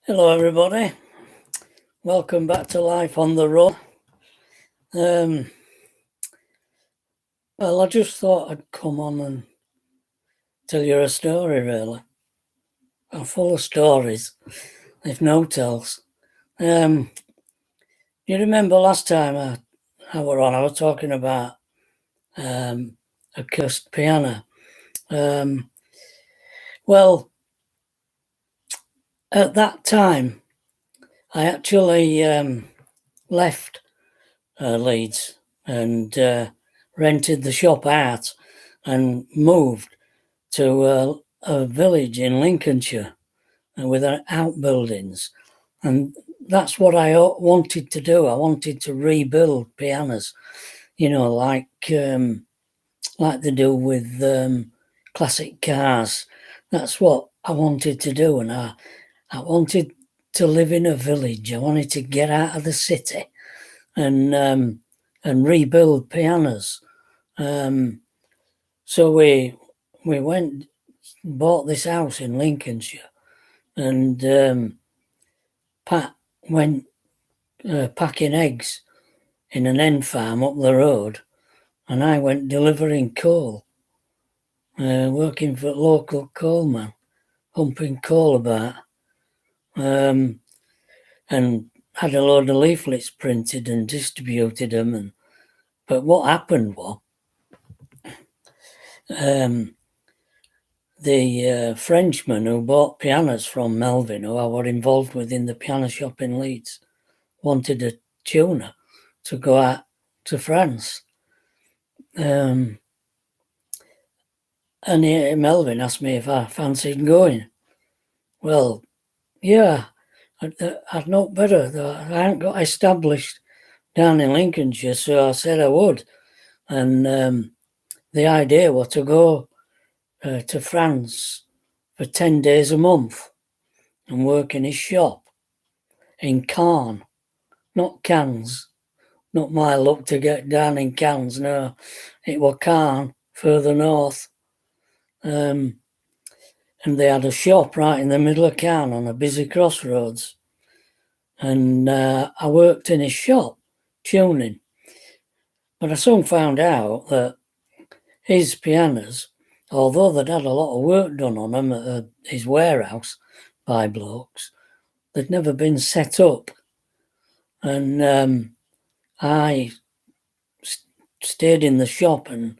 Hello everybody, welcome back to Life on the Road. Well, I just thought I'd come on and tell you a story really. I'm full of stories, if no tells. You remember last time I was talking about a cursed piano. Well, at that time I actually left Leeds and rented the shop out and moved to a village in Lincolnshire with outbuildings, and that's what I wanted to do. I wanted to rebuild pianos, like they do with classic cars. That's what I wanted to do, and I wanted to live in a village. I wanted to get out of the city and rebuild pianos. So we went, bought this house in Lincolnshire, and Pat went packing eggs in an hen farm up the road, and I went delivering coal, working for a local coalman, humping coal about, and had a load of leaflets printed and distributed them. But what happened was, the Frenchman who bought pianos from Melvin, who I was involved with in the piano shop in Leeds, wanted a tuner to go out to France. And Melvin asked me if I fancied going. Well, yeah, I'd not better. I hadn't got established down in Lincolnshire, so I said I would. And the idea was to go to France for 10 days a month and work in his shop in Caen, not Cannes. Not my luck to get down in Cannes, no. It was Caen, further north. And they had a shop right in the middle of Caen on a busy crossroads. And I worked in his shop, tuning. But I soon found out that his pianos, although they'd had a lot of work done on them at his warehouse by blokes, they'd never been set up. And I stayed in the shop and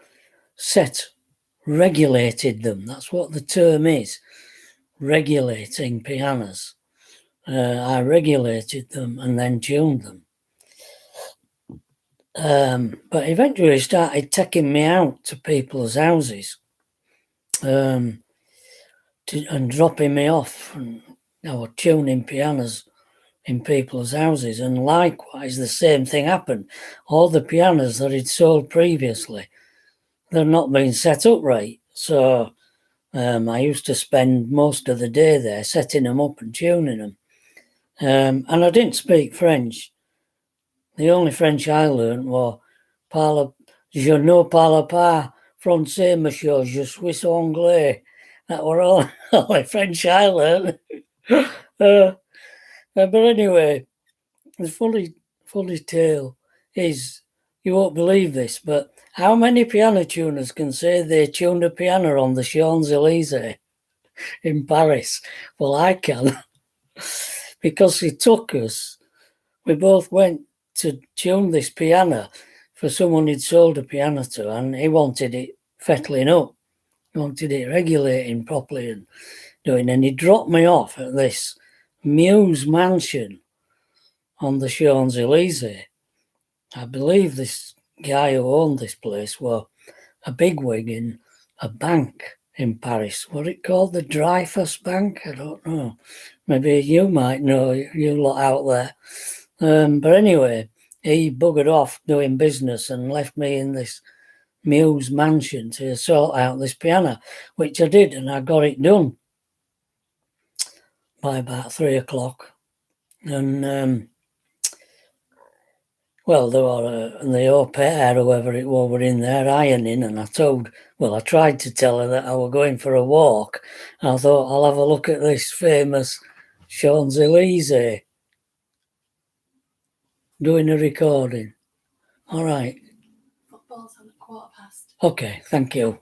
regulated them. That's what the term is, regulating pianos. I regulated them and then tuned them. But eventually started taking me out to people's houses and dropping me off. And I was tuning pianos in people's houses, and likewise the same thing happened. All the pianos that he'd sold previously, they're not being set up right. So I used to spend most of the day there setting them up and tuning them. And I didn't speak French. The only French I learned was je ne parle pas français, monsieur, je suis anglais. That were all only French I learned. But anyway, the funny tale is, you won't believe this, but how many piano tuners can say they tuned a piano on the Champs-Elysee in Paris? Well, I can. Because he took us, we both went to tune this piano for someone he'd sold a piano to, and he wanted it fettling up. He wanted it regulating properly and doing, and he dropped me off at this Muse mansion on the Champs-Elysee. I believe this guy who owned this place was a bigwig in a bank in Paris. What it called? The Dreyfus Bank? I don't know. Maybe you might know, you lot out there. But anyway, he buggered off doing business and left me in this Muse mansion to sort out this piano, which I did, and I got it done by about 3 o'clock. And well, there were the au pair, whoever it was, were in there ironing, and I tried to tell her that I was going for a walk. I thought, I'll have a look at this famous Champs-Elysee. Doing a recording. All right. Football's on at 15:15. Okay, thank you.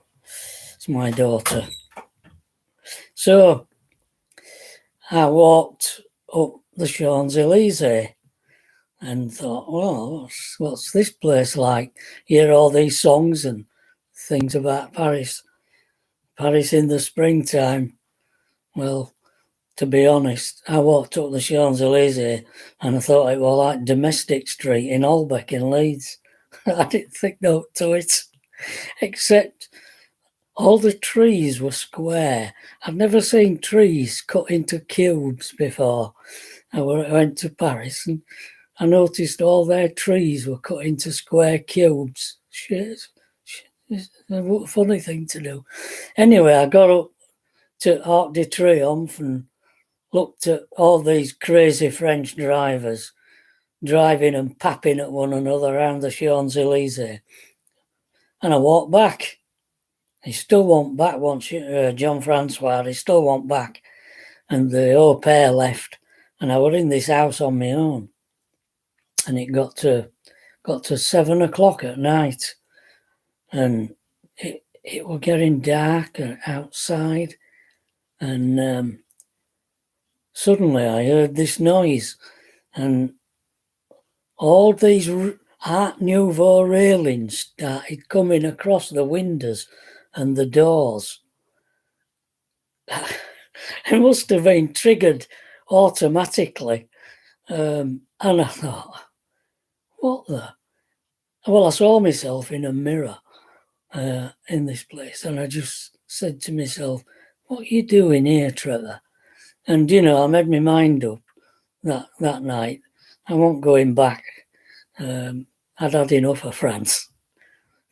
It's my daughter. So, I walked up the Champs-Elysee and thought, well, what's this place like? You hear all these songs and things about Paris. Paris in the springtime. Well, to be honest, I walked up the Champs-Elysee and I thought it was like Domestic Street in Holbeck in Leeds. I didn't think no to it, except all the trees were square. I've never seen trees cut into cubes before. I went to Paris and I noticed all their trees were cut into square cubes. It's a funny thing to do. Anyway, I got up to Arc de Triomphe and looked at all these crazy French drivers driving and papping at one another around the Champs-Elysee. And I walked back. He still went back once Jean-Francois, he still went back. And the au pair left. And I was in this house on my own. And it got to 7 o'clock at night. And it was getting dark outside. And suddenly I heard this noise. And all these Art Nouveau railings started coming across the windows and the doors. It must have been triggered automatically. And I thought, what the? Well, I saw myself in a mirror in this place, and I just said to myself, what are you doing here, Trevor? And, I made my mind up that night. I won't going back. I'd had enough of France.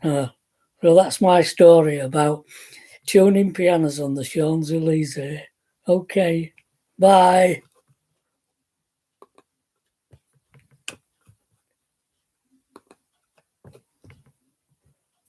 So that's my story about tuning pianos on the Champs-Elysee. Okay, bye.